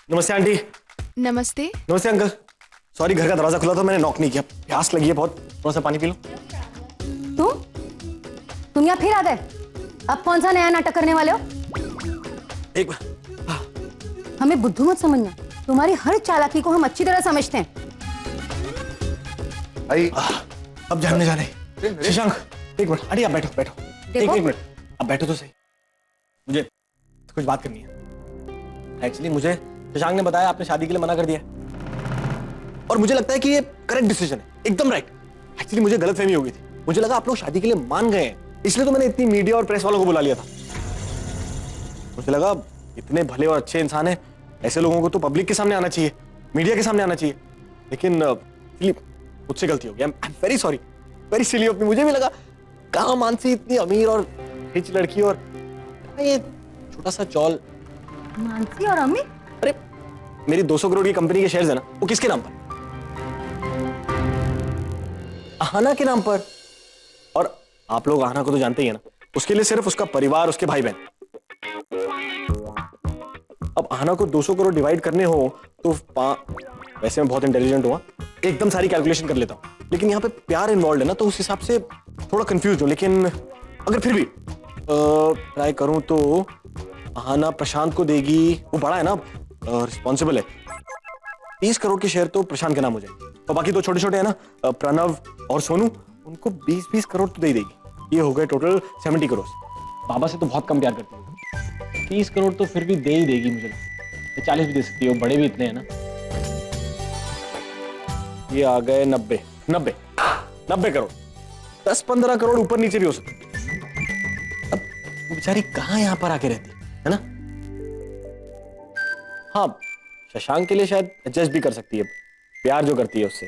नमस्ते आंटी। नमस्ते। नमस्ते अंकल। सॉरी, घर का दरवाजा खुला था, मैंने नॉक नहीं किया। प्यास लगी है बहुत, थोड़ा सा पानी पी लो। तुम यहाँ फिर आ गए? अब कौन सा नया नाटक करने वाले हो? एक हमें बुद्धू मत समझना, तुम्हारी हर चालाकी को हम अच्छी तरह समझते हैं। अब जानने जाने। शशांक, एक मिनट। आंटी आप बैठो बैठो। एक मिनट, अब बैठो तो सही। मुझे कुछ बात करनी है। एक्चुअली मुझे शशांक ने बताया आपने शादी के लिए मना कर दिया, और मुझे लगता है कि ये करेक्ट डिसीजन है, एकदम राइट। एक्चुअली मुझे गलतफहमी हो गई थी, मुझे लगा आप लोग शादी के लिए मान गए हैं, इसलिए तो मैंने इतनी मीडिया और प्रेस वालों को बुला लिया था। मुझे लगा इतने भले और अच्छे इंसान हैं, ऐसे लोगों को तो पब्लिक के सामने आना चाहिए, मीडिया के सामने आना चाहिए। लेकिन मुझसे गलती हो गई। I am very sorry, very silly of me. मुझे भी लगा कहाँ मानसी इतनी अमीर और रिच लड़की, और ये छोटा सा चौल। मानसी और अम्मी? अरे मेरी 200 करोड़ की कंपनी के शेयर्स है ना, वो किसके नाम पर? आहाना के नाम पर। और आप लोग आहाना को तो जानते ही है ना, उसके लिए सिर्फ उसका परिवार, उसके भाई बहन। अब आहाना को 200 करोड़ डिवाइड करने हो तो वैसे मैं बहुत इंटेलिजेंट हुआ, एकदम सारी कैलकुलेशन कर लेता हूं, लेकिन यहाँ पे प्यार इन्वॉल्व है ना, तो उस हिसाब से थोड़ा कंफ्यूज हूं। लेकिन अगर फिर भी ट्राई करूं तो आहाना प्रशांत को देगी, वो बड़ा है ना, रिस्पॉन्सिबल है। 30 करोड़ के शेयर तो प्रशांत के नाम हो जाएंगे, और बाकी तो छोटे छोटे है ना, प्रणव और सोनू, उनको 20-20 करोड़ तो दे ही देगी। ये हो गए टोटल 70 करोड़। बाबा से तो बहुत कम प्यार करती है, 30 करोड़ तो फिर भी दे ही देगी मुझे लगता है। 40 भी दे सकती है, वो बड़े भी इतने हैं ना। ये आ गए 90 करोड़। 10-15 करोड़ ऊपर नीचे भी हो सकते। अब वो बेचारी कहां यहां पर आके रहती है ना। हाँ, शशांक के लिए शायद एडजस्ट भी कर सकती है, प्यार जो करती है उससे।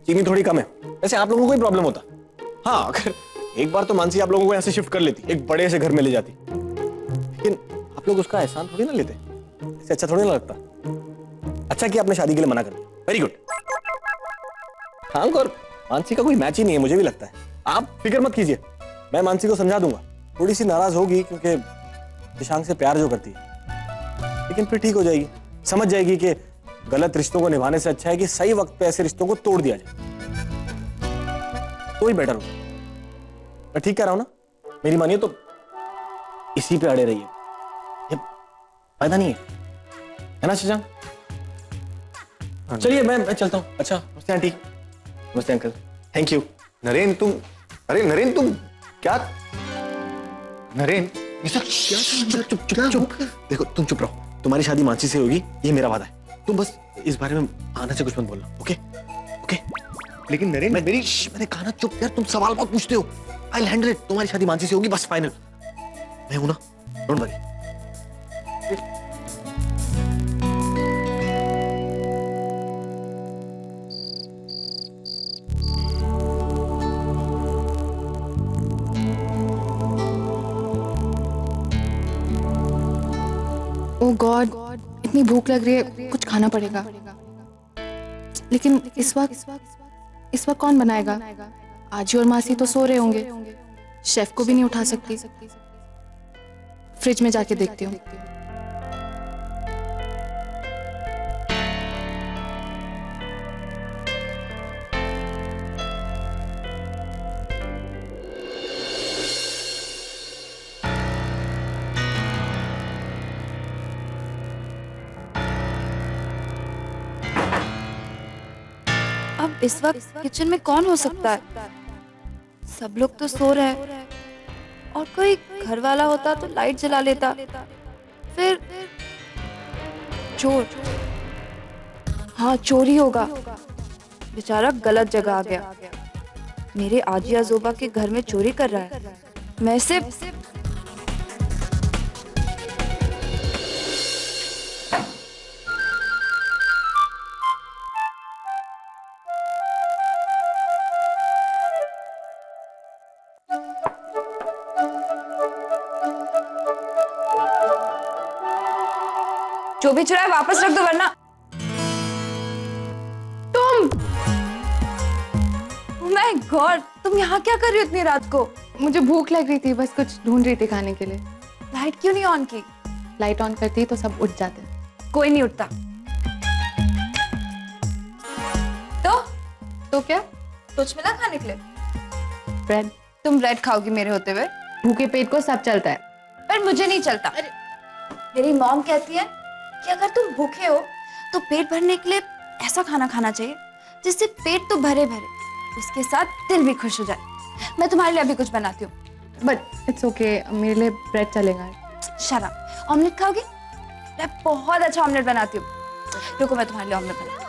चीनी थोड़ी कम है, वैसे आप लोगों को ही प्रॉब्लम होता। हाँ, अगर एक बार तो मानसी आप लोगों को यहाँ से शिफ्ट कर लेती, एक बड़े से घर में ले जाती, लेकिन आप लोग उसका एहसान थोड़ी ना लेते, इससे अच्छा थोड़ी ना लगता। अच्छा कि आपने शादी के लिए मना कर दिया, वेरी गुड। शशांक और मानसी का कोई मैच ही नहीं है, मुझे भी लगता है। आप फिक्र मत कीजिए, मैं मानसी को समझा दूंगा। थोड़ी सी नाराज होगी क्योंकि शशांक से प्यार जो करती है, लेकिन फिर ठीक हो जाएगी, समझ जाएगी कि गलत रिश्तों को निभाने से अच्छा है कि सही वक्त पे ऐसे रिश्तों को तोड़ दिया जाए, तो ही बेटर होगा। मैं ठीक कह रहा हूं ना? मेरी मानिए तो इसी पे अड़े रहिए, ये फायदा नहीं है ना शशांक? चलिए मैं चलता हूं। अच्छा, नमस्ते आंटी। नमस्ते अंकल। Thank you. नरेन तुम, अरे नरेन तुम क्या? नरेन चुप। देखो तुम चुप रहो, तुम्हारी शादी मानसी से होगी, ये मेरा वादा है। तुम बस इस बारे में आना से कुछ मत बोलना, ओके? ओके? लेकिन नरेन मैंने कहा ना चुप यार, तुम सवाल बहुत पूछते हो। I will handle it. तुम्हारी शादी मानसी से होगी, बस फाइनल। मैं हूं ना, डोंट वरी। ओह गॉड, इतनी भूख लग रही है, कुछ खाना पड़ेगा। लेकिन इस वक्त कौन बनाएगा? आजी और मासी तो सो रहे होंगे, शेफ को भी नहीं उठा सकती। फ्रिज में जाके देखती हूँ। अब इस वक्त किचन में कौन हो सकता है? सब लोग तो सो रहे हैं, और कोई घर वाला होता तो लाइट जला लेता। फिर चोर, हाँ चोरी होगा। बेचारा गलत जगह आ गया। मेरे आजी आजोबा के घर में चोरी कर रहा है। मैं सिर्फ जो भी चुरा है वापस रख दो, वरना तुम। माय गॉड, तुम यहाँ क्या कर रही हो इतनी रात को? मुझे भूख लग रही थी, बस कुछ ढूंढ रही थी खाने के लिए। लाइट क्यों नहीं ऑन की? लाइट ऑन करती तो सब उठ जाते। कोई नहीं उठता। तो क्या? कुछ मिला खाने के लिए? ब्रेड। तुम ब्रेड खाओगी मेरे होते हुए? भूखे पेट को सब चलता है। पर मुझे नहीं चलता। मेरी मॉम कहती है कि अगर तुम भूखे हो तो पेट भरने के लिए ऐसा खाना खाना चाहिए जिससे पेट तो भरे भरे, उसके साथ दिल भी खुश हो जाए। मैं तुम्हारे लिए अभी कुछ बनाती हूँ। बट इट्स ओके, मेरे लिए ब्रेड चलेगा। शराब। ऑमलेट खाओगी? मैं बहुत अच्छा ऑमलेट बनाती हूँ। रुको, मैं तुम्हारे लिए ऑमलेट बनाती हूँ।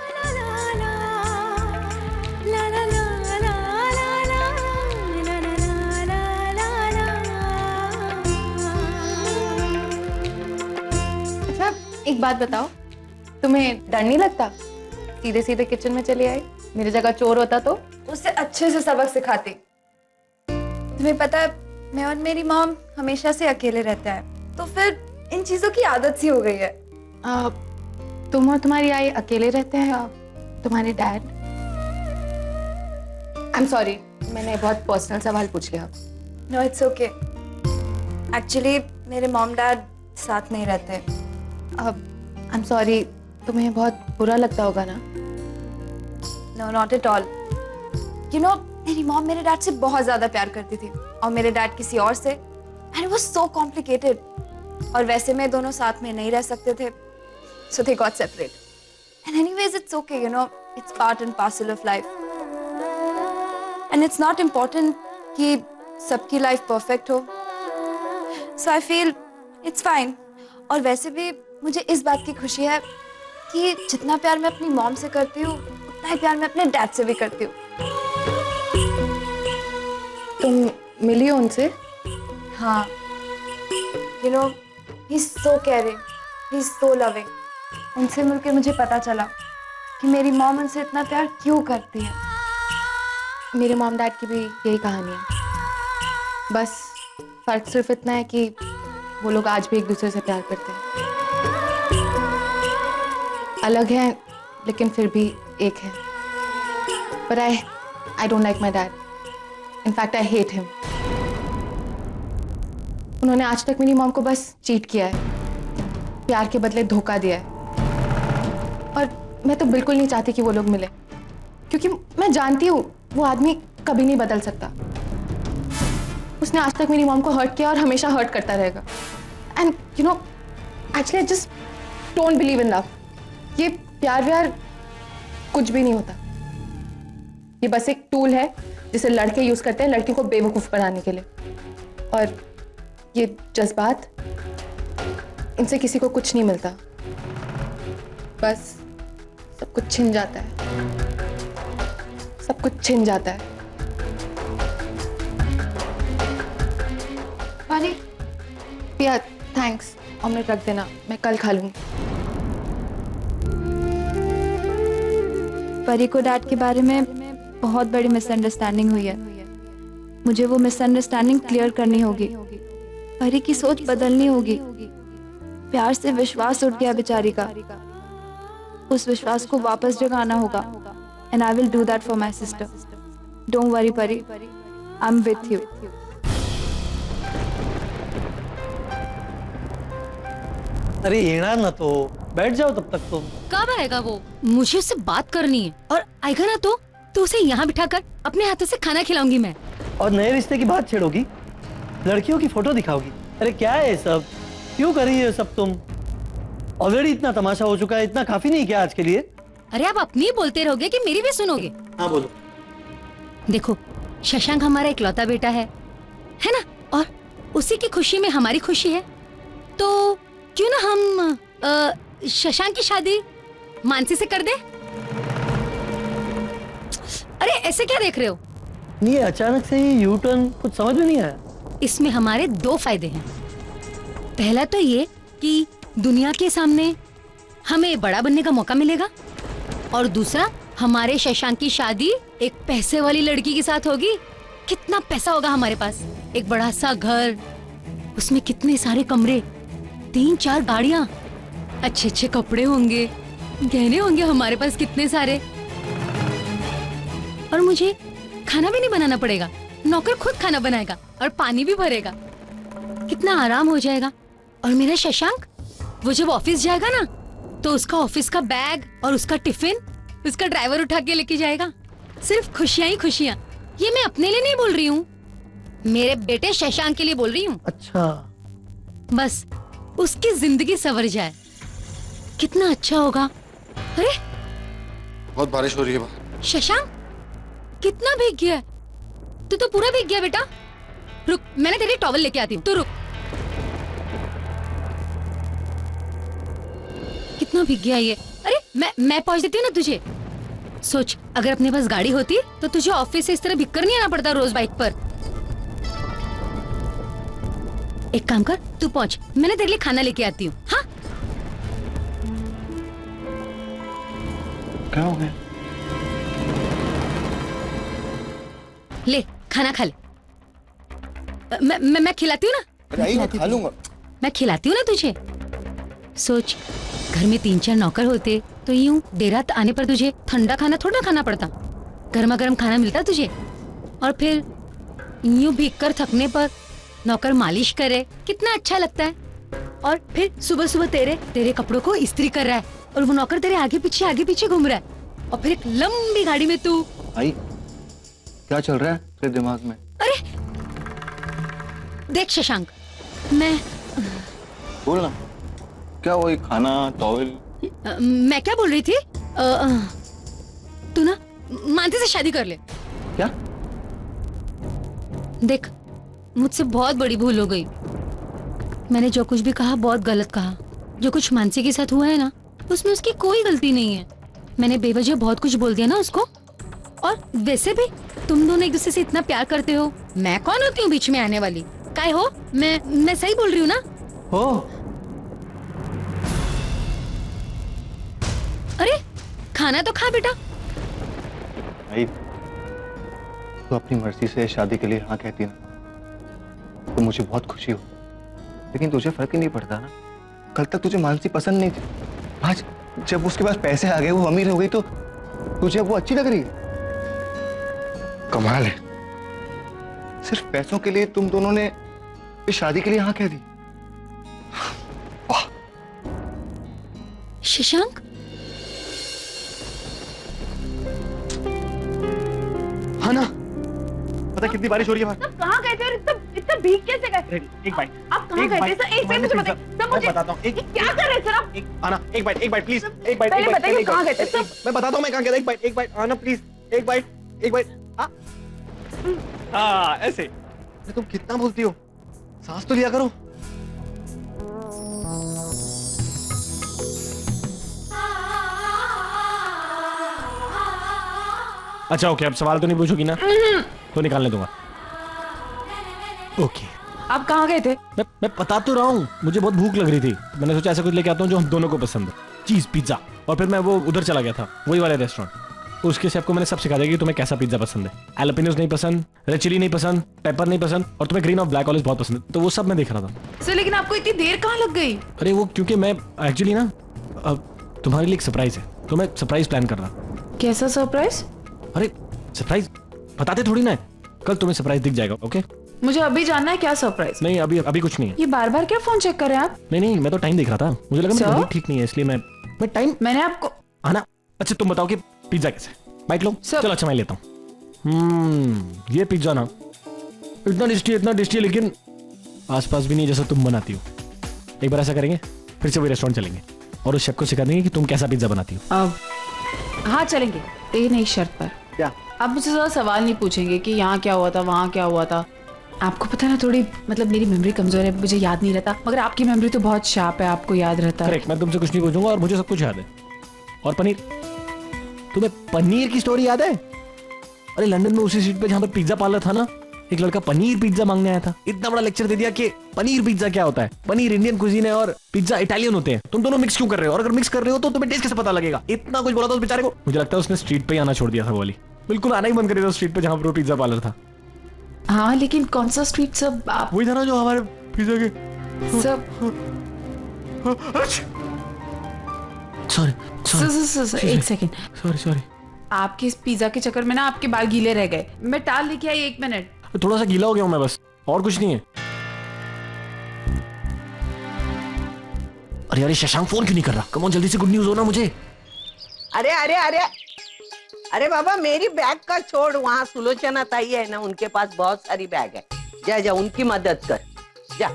अच्छा एक बात बताओ, तुम्हें डर नहीं लगता? सीधे सीधे किचन में चली आई, मेरी जगह चोर होता तो? उससे अच्छे से सबक सिखाती। तुम्हें पता है मैं और मेरी मॉम हमेशा से अकेले रहता है, तो फिर इन चीजों की आदत सी हो गई है। तुम और तुम्हारी आई अकेले रहते हैं? तुम्हारे डैड? आई एम सॉरी, मैंने बहुत पर्सनल सवाल पूछ लिया। No it's okay. एक्चुअली मेरे मॉम डैड साथ नहीं रहते। आई एम सॉरी, तुम्हें बहुत बुरा लगता होगा ना? No not at all. You know मेरी मॉम मेरे डैड से बहुत ज्यादा प्यार करती थी और मेरे डैड किसी और से, and it was so complicated. और वैसे में दोनों साथ में नहीं रह सकते थे, so they got separate. And anyways, it's okay, you know, it's part and parcel of life. And it's not important कि सबकी लाइफ परफेक्ट हो, so I feel it's fine. और वैसे भी मुझे इस बात की खुशी है कि जितना प्यार मैं अपनी मॉम से करती हूँ उतना ही प्यार मैं अपने डैड से भी करती हूँ। तुम मिली हो उनसे? हाँ, you know, he's so caring, he's so loving. उनसे मिलकर मुझे पता चला कि मेरी मॉम उनसे इतना प्यार क्यों करती है। मेरे मॉम डैड की भी यही कहानी है, बस फर्क सिर्फ इतना है कि वो लोग आज भी एक दूसरे से प्यार करते हैं। अलग हैं लेकिन फिर भी एक है। But I don't like my dad. In fact, I hate him. उन्होंने आज तक मेरी मॉम को बस चीट किया है, प्यार के बदले धोखा दिया है। और मैं तो बिल्कुल नहीं चाहती कि वो लोग मिले, क्योंकि मैं जानती हूँ वो आदमी कभी नहीं बदल सकता। उसने आज तक मेरी मॉम को हर्ट किया और हमेशा हर्ट करता रहेगा। And you know, actually I just don't believe in love. ये प्यार व्यार कुछ भी नहीं होता। ये बस एक टूल है जिसे लड़के यूज करते हैं लड़कियों को बेवकूफ बनाने के लिए। और ये जज्बात, इनसे किसी को कुछ नहीं मिलता, बस सब कुछ छिन जाता है, सब कुछ छिन जाता है। अरे पिया, थैंक्स, ऑमलेट रख देना, मैं कल खा लूंगी। परी को डैड के बारे में बहुत बड़ी मिसअंडरस्टैंडिंग हुई है। मुझे वो मिसअंडरस्टैंडिंग क्लियर करनी होगी। परी की सोच बदलनी होगी। प्यार से विश्वास उठ गया बेचारी का, उस विश्वास को वापस जगाना होगा। And I will do that for my sister. Don't worry परी, आई एम विथ यू। अरे येणार ना तो, बैठ जाओ तब तक। तो कब आएगा वो? मुझे उससे बात करनी है, और आएगा ना तो उसे यहाँ बिठाकर अपने हाथों से खाना खिलाऊंगी मैं। और नए रिश्ते की बात छेड़ोगी, लड़कियों की फोटो दिखाओगी। अरे क्या है ये सब, क्यों कर रही है सब तुम? ऑलरेडी इतना तमाशा हो चुका है, इतना काफी नहीं क्या आज के लिए? अरे आप अपनी बोलते रहोगे कि मेरी भी सुनोगे? हाँ बोलो। देखो, शशांक हमारा इकलौता बेटा है ना, और उसी की खुशी में हमारी खुशी है, तो क्यों ना हम शशांक की शादी मानसी से कर दे? अरे ऐसे क्या देख रहे हो? ये अचानक से ही यू टर्न, कुछ समझ में नहीं आया। इसमें हमारे दो फायदे हैं। पहला तो ये कि दुनिया के सामने हमें बड़ा बनने का मौका मिलेगा, और दूसरा, हमारे शशांक की शादी एक पैसे वाली लड़की के साथ होगी। कितना पैसा होगा हमारे पास, एक बड़ा सा घर, उसमें कितने सारे कमरे, 3-4 गाड़ियां, अच्छे अच्छे कपड़े होंगे, गहने होंगे हमारे पास कितने सारे। और मुझे खाना भी नहीं बनाना पड़ेगा, नौकर खुद खाना बनाएगा, और पानी भी भरेगा। कितना आराम हो जाएगा। और मेरा शशांक, वो जब ऑफिस जाएगा ना, तो उसका ऑफिस का बैग और उसका टिफिन उसका ड्राइवर उठा के लेके जाएगा। सिर्फ खुशियां ही खुशियां। ये मैं अपने लिए नहीं बोल रही हूँ, मेरे बेटे शशांक के लिए बोल रही हूँ। अच्छा, बस उसकी जिंदगी संवर जाए, कितना अच्छा होगा। अरे बहुत बारिश हो रही है बाहर। शशांक, कितना भीग गया है? तू तो पूरा भीग गया बेटा। रुक, मैंने तेरी टॉवल लेके आती हूँ, तू रुक। कितना भीग गया ये। अरे मैं पहुंच देती हूँ ना तुझे। सोच, अगर अपने पास गाड़ी होती तो तुझे ऑफिस से इस तरह भीग कर नहीं आना पड़ता रोज बाइक पर। एक काम कर, तू पहुंच, मैंने तेरे लिए खाना लेके आती हूँ। हाँ, क्या हो गया? ले खाना खा ले। मैं खिलाती हूँ ना। अरे आई, मैं खा लूंगा। मैं खिलाती हूँ ना तुझे। सोच, घर में 3-4 नौकर होते तो यूं देर रात आने पर तुझे ठंडा खाना थोड़ा खाना पड़ता, गर्मा गर्म खाना मिलता तुझे। और फिर यूं भीग कर थकने पर नौकर मालिश करे, कितना अच्छा लगता है। और फिर सुबह सुबह तेरे कपड़ों को इस्त्री कर रहा है और वो नौकर तेरे आगे पीछे घूम रहा है। और फिर एक लंबी गाड़ी में तू। आई, क्या चल रहा है तेरे दिमाग में? अरे देख शशांक, मैं बोल ना, क्या वही खाना, टॉवल? मैं क्या बोल रही थी, तू ना मानसी से शादी कर ले। क्या? देख, मुझसे बहुत बड़ी भूल हो गई। मैंने जो कुछ भी कहा बहुत गलत कहा। जो कुछ मानसी के साथ हुआ है ना, उसमें उसकी कोई गलती नहीं है। मैंने बेवजह बहुत कुछ बोल दिया ना उसको। और वैसे भी तुम दोनों एक दूसरे से इतना प्यार करते हो, मैं कौन होती हूँ बीच में आने वाली? काय हो, मैं सही बोल रही हूँ ना? हो। अरे खाना तो खा बेटा। आई, तू अपनी मर्जी से शादी के लिए हाँ कहती ना, तो मुझे बहुत खुशी हो। लेकिन तुझे फर्क ही नहीं पड़ता ना। कल तक तुझे मानसी पसंद नहीं थी, आज जब उसके पास पैसे आ गए, वो अमीर हो गई, तो तुझे वो अच्छी लग रही है? कमाल है, सिर्फ पैसों के लिए तुम दोनों ने इस शादी के लिए हाँ कह दी। वाह। शशांक, हाँ ना, पता कितनी बारिश हो रही है बाहर। सब कहाँ गए थे और इतना भीग कैसे गए? एक बाइट। आप कहाँ गए थे सर? एक मिनट मुझे बताइए। सब मुझे बताता हूँ। क्या कर रहे हैं सर आप? आना, एक बाइट प्लीज। एक बाइट। पहले बताइए कहाँ गए थे सब? मैं बताता हूँ मैं कहाँ गया था। एक बाइट आना प्लीज। एक बाइट। हाँ ऐसे। तुम कितना बोलती हो, सांस तो लिया करो। अच्छा ओके, अब सवाल तो नहीं पूछोगी ना? तो निकालने दूंगा। ओके। आप कहाँ गए थे? मैं बता तो रहा हूँ, मुझे बहुत भूख लग रही थी। मैंने सोचा ऐसा कुछ लेके आता हूँ जो हम दोनों को पसंद है, चीज पिज्जा। और फिर मैं वो उधर चला गया था, वही वाले रेस्टोरेंट। उसके शेफ को मैंने सब सिखा दिया कि तुम्हें कैसा पिज्जा पसंद है। एलोपिनोस नहीं पसंद, रेड चिली नहीं पसंद, पेपर नहीं पसंद, और तुम्हें ग्रीन और ब्लैक ऑलिव बहुत पसंद है। तो वो सब मैं देख रहा था। सर लेकिन आपको इतनी देर कहाँ लग गई? अरे वो क्योंकि मैं एक्चुअली ना, अब तुम्हारे लिए एक सरप्राइज है, तो मैं सरप्राइज प्लान कर रहा। कैसा सरप्राइज? अरे सरप्राइज बताते थोड़ी ना है, कल तुम्हें सरप्राइज दिख जाएगा। ओके, मुझे अभी जानना है क्या सरप्राइज? नहीं अभी कुछ नहीं है। ये बार बार क्या फोन चेक कर रहे हैं आप? नहीं मैं तो टाइम देख रहा था, मुझे लगा मेरी तबीयत ठीक नहीं है, इसलिए मैं टाइम। मैंने आपको आना। अच्छा तुम बताओ कि पिज्जा कैसे? बाइट लो। चलो अच्छा मैं लेता हूँ। ये पिज्जा ना इतना टेस्टी है, लेकिन आसपास भी नहीं जैसा तुम बनाती हो। एक बार ऐसा करेंगे, फिर से वही रेस्टोरेंट चलेंगे और उस शेफ को सिखा देंगे कि तुम कैसा पिज्जा बनाती हो। अब हाँ चलेंगे, ये नई शर्त पर। क्या? आप मुझसे ज़्यादा सवाल नहीं पूछेंगे कि यहाँ क्या हुआ था, वहाँ क्या हुआ था। आपको पता है ना, थोड़ी मतलब मेरी मेमोरी कमजोर है, मुझे याद नहीं रहता, मगर आपकी मेमोरी तो बहुत शार्प है, आपको याद रहता है। करेक्ट, मैं तुमसे कुछ नहीं पूछूंगा और मुझे सब कुछ याद है। और पनीर, तुम्हें पनीर की स्टोरी याद है? अरे लंदन में उसी स्ट्रीट पे जहाँ पे पिज्जा पार्लर था ना, एक लड़का पनीर पिज्जा मांगने आया था। इतना बड़ा लेक्चर दे दिया कि पनीर पिज्जा क्या होता है, पनीर इंडियन कुजीन है और पिज्जा इटालियन होते हैं, तुम दोनों मिक्स क्यों कर रहे हो, और अगर मिक्स कर रहे हो तो तुम्हें टेस्ट कैसे पता लगेगा। इतना कुछ बोला था उस बेचारे को। मुझे लगता है उसने स्ट्रीट पे आना छोड़ दिया था। वो वाली बिल्कुल आना ही बंद कर दिया था स्ट्रीट पे जहाँ पर वो पिज्जा पार्लर था। हाँ लेकिन कौन सा स्ट्रीट सब? आप वही था ना जो हमारे पिज्जा के सब सॉरी एक सेकेंड, सॉरी आपके इस पिज्जा के चक्कर में ना आपके बाल गीले रह गए। मैं टाल लेके आई, 1 मिनट। थोड़ा सा गीला हो गया हूँ मैं बस। और कुछ नहीं है। अरे अरे शशांक फोन क्यों नहीं कर रहा? कम ऑन जल्दी से गुड न्यूज हो ना मुझे। अरे अरे अरे अरे बाबा, मेरी बैग का छोड़, वहाँ सुलोचना ताई है ना, उनके पास बहुत सारी बैग है। जा जा उनकी मदद कर जा।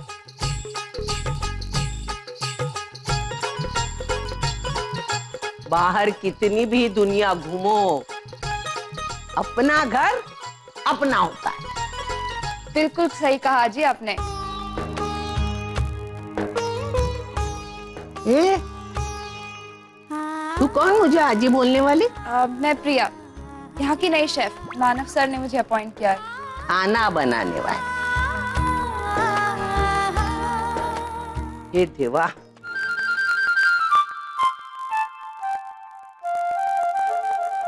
बाहर कितनी भी दुनिया घूमो, अपना घर अपना होता है। बिल्कुल सही कहा जी आपने। तू कौन मुझे आजी बोलने वाली? मैं प्रिया, यहाँ की नई शेफ। मानव सर ने मुझे अपॉइंट किया है। खाना बनाने वाली। हे देवा,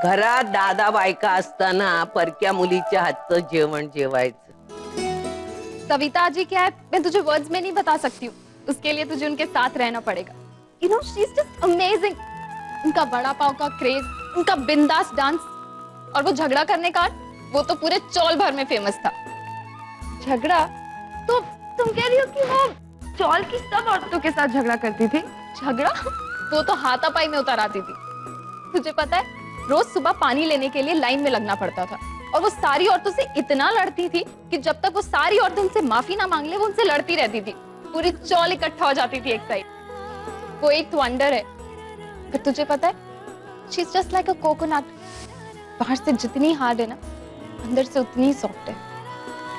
घरात दादा बायका असताना परक्या मुलीच्या हातचं जेवण जेवायचं। कविता जी क्या है, मैं तुझे वर्ड्स में नहीं बता सकती हूँ। उसके लिए तुझे उनके साथ रहना पड़ेगा। You know, she's just amazing. उनका वड़ा पाव का क्रेज, उनका बिंदास डांस, और वो झगड़ा करने का, वो तो पूरे चौल भर में फेमस था। झगड़ा? तो तुम कह रही हो कि वो चौल की सब औरतों के साथ झगड़ा करती थी? झगड़ा? वो तो हाथापाई में उतर आती थी। तुझे पता है, रोज सुबह पानी लेने के लिए लाइन में लगना पड़ता था, और वो सारी औरतों से इतना लड़ती थी कि जब तक वो सारी औरतें उनसे माफी ना मांग ले, वो उनसे लड़ती रहती थी। पूरी चौल इकट्ठा हो जाती थी एक साइड। वो एक वंडर है। पर तुझे पता है, she is just like a coconut. बाहर से जितनी हार्ड है ना, अंदर से उतनी सॉफ्ट है।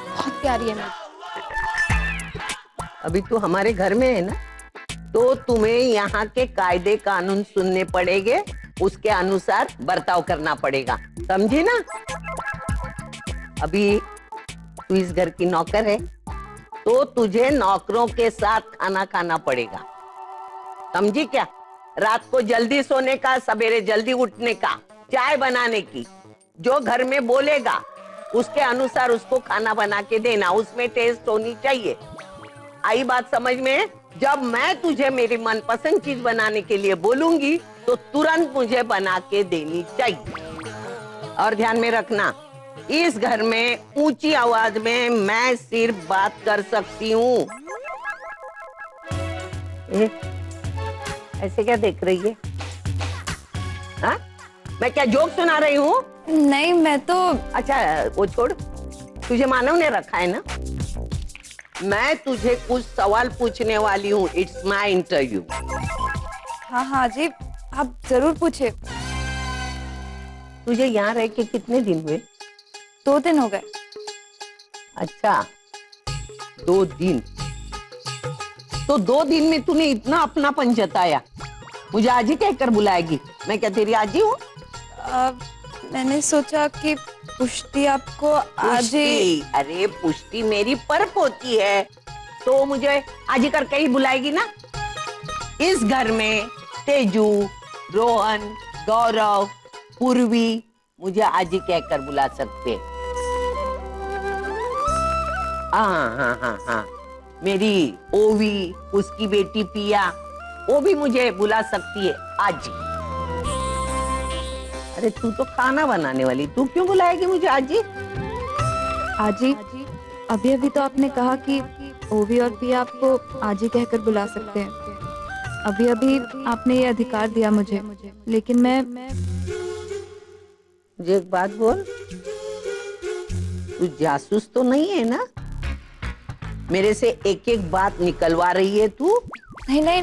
बहुत प्यारी है मैं। अभी तू हमारे घर में है ना, तो तुम्हें यहाँ के कायदे कानून सुनने पड़ेंगे, उसके अनुसार बर्ताव करना पड़ेगा, समझी ना? अभी तू इस घर की नौकर है, तो तुझे नौकरों के साथ खाना खाना पड़ेगा, समझी क्या? रात को जल्दी सोने का, सवेरे जल्दी उठने का, चाय बनाने की, जो घर में बोलेगा उसके अनुसार उसको खाना बना के देना, उसमें टेस्ट होनी चाहिए। आई बात समझ में? जब मैं तुझे मेरी मनपसंद चीज बनाने के लिए बोलूंगी तो तुरंत मुझे बना के देनी चाहिए। और ध्यान में रखना, इस घर में ऊंची आवाज में मैं सिर्फ बात कर सकती हूँ। ऐसे क्या देख रही है? हाँ? मैं क्या जोक सुना रही हूँ? नहीं, मैं तो। अच्छा वो छोड़, तुझे मानव ने रखा है ना? मैं तुझे कुछ सवाल पूछने वाली हूँ। It's my interview. हाँ हाँ जी, आप जरूर पूछे। तुझे यहाँ रह के कितने दिन हुए? 2 दिन हो गए। अच्छा, 2 दिन। तो 2 दिन में तूने इतना अपनापन जताया, मुझे आजी कहकर बुलाएगी? मैं क्या तेरी आजी हूँ? मैंने सोचा कि पुष्टि आपको आजी। अरे पुष्टि मेरी परख होती है, तो मुझे आजी करके ही बुलाएगी ना? इस घर में तेजू, रोहन, गौरव, पूर्वी मुझे आजी कहकर बुला सकते। हाँ हाँ हाँ हाँ, मेरी ओवी, उसकी बेटी पिया, वो भी मुझे बुला सकती है आजी। अरे तू तो खाना बनाने वाली, तू क्यों बुलाएगी मुझे आजी? आजी, अभी अभी तो आपने कहा कि ओवी और पिया आपको आजी कहकर बुला सकते हैं। अभी अभी आपने ये अधिकार दिया मुझे, लेकिन मैं मुझे एक बात बोल, तू जासूस तो नहीं है ना? मेरे से एक एक बात निकलवा रही है तू? नहीं नहीं,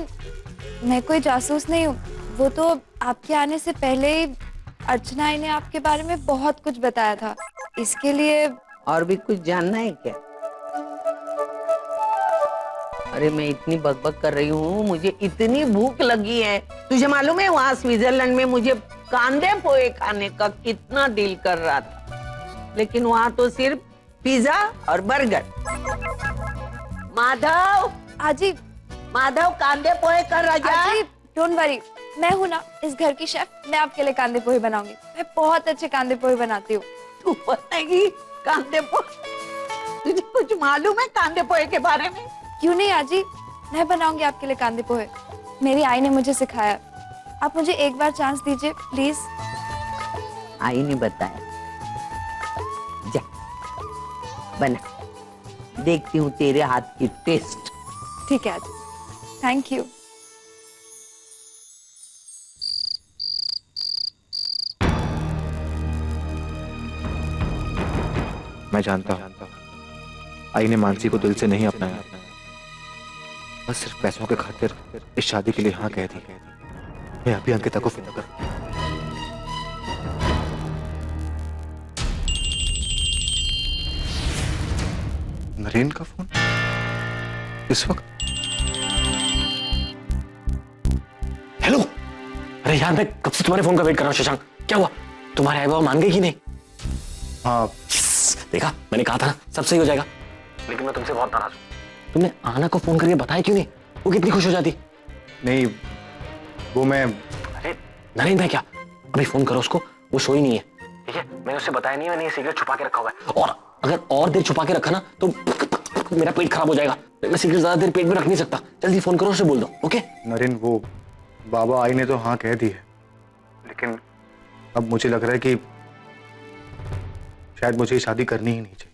मैं कोई जासूस नहीं हूँ। वो तो आपके आने से पहले ही अर्चना ने आपके बारे में बहुत कुछ बताया था, इसके लिए। और भी कुछ जानना है क्या? अरे मैं इतनी बकबक कर रही हूँ, मुझे इतनी भूख लगी है। तुझे मालूम है वहाँ स्विट्जरलैंड में मुझे कांदे पोहे खाने का कितना दिल कर रहा था, लेकिन वहाँ तो सिर्फ पिज्जा और बर्गर। माधव, आजी, माधव कांदे पोहे कर राजा। आजी, डोंट वरी, मैं हूँ ना इस घर की शेफ, मैं आपके लिए कांदे पोहे बनाऊंगी। मैं बहुत अच्छे कांदे पोहे बनाती हूँ। तू बनाएगी कांदे पोहे? तुझे कुछ मालूम है कांदे पोहे के बारे में? क्यों नहीं आजी, मैं बनाऊंगी आपके लिए कांदे पोहे। मेरी आई ने मुझे सिखाया। आप मुझे एक बार चांस दीजिए प्लीज। आई ने बताया, जा बना देखती हूँ तेरे हाथ की टेस्ट। ठीक है आजी, थैंक यू। मैं जानता हूँ आई ने मानसी को दिल से नहीं अपनाया, बस सिर्फ पैसों के खातिर इस शादी के लिए हाँ कह दी। मैं अभी अंकिता को फोन कर। नरेन का फोन इस वक्त? हेलो, अरे यार मैं कब से तुम्हारे फोन का वेट कर रहा हूँ शशांक। क्या हुआ, तुम्हारे आई बाबा मान गए कि नहीं? हाँ देखा, मैंने कहा था ना सब सही हो जाएगा। लेकिन मैं तुमसे बहुत नाराज हूँ। तुमने आना को फोन करके बताया क्यों नहीं? वो कितनी खुश हो जाती। नहीं, वो मैं अरे नरेन भाई, क्या अभी फोन करो उसको, वो सो ही नहीं है। ठीक है, मैंने उससे बताया नहीं, मैंने ये सिगरेट छुपा के रखा हुआ है। और अगर और देर छुपा के रखा ना तो मेरा पेट खराब हो जाएगा। मैं सिगरेट ज्यादा देर पेट में रख नहीं सकता। जल्दी फोन करो, उससे बोल दो। ओके नरेन, वो बाबा आई ने तो हाँ कह दी है, लेकिन अब मुझे लग रहा है कि शायद मुझे शादी करनी ही नहीं चाहिए।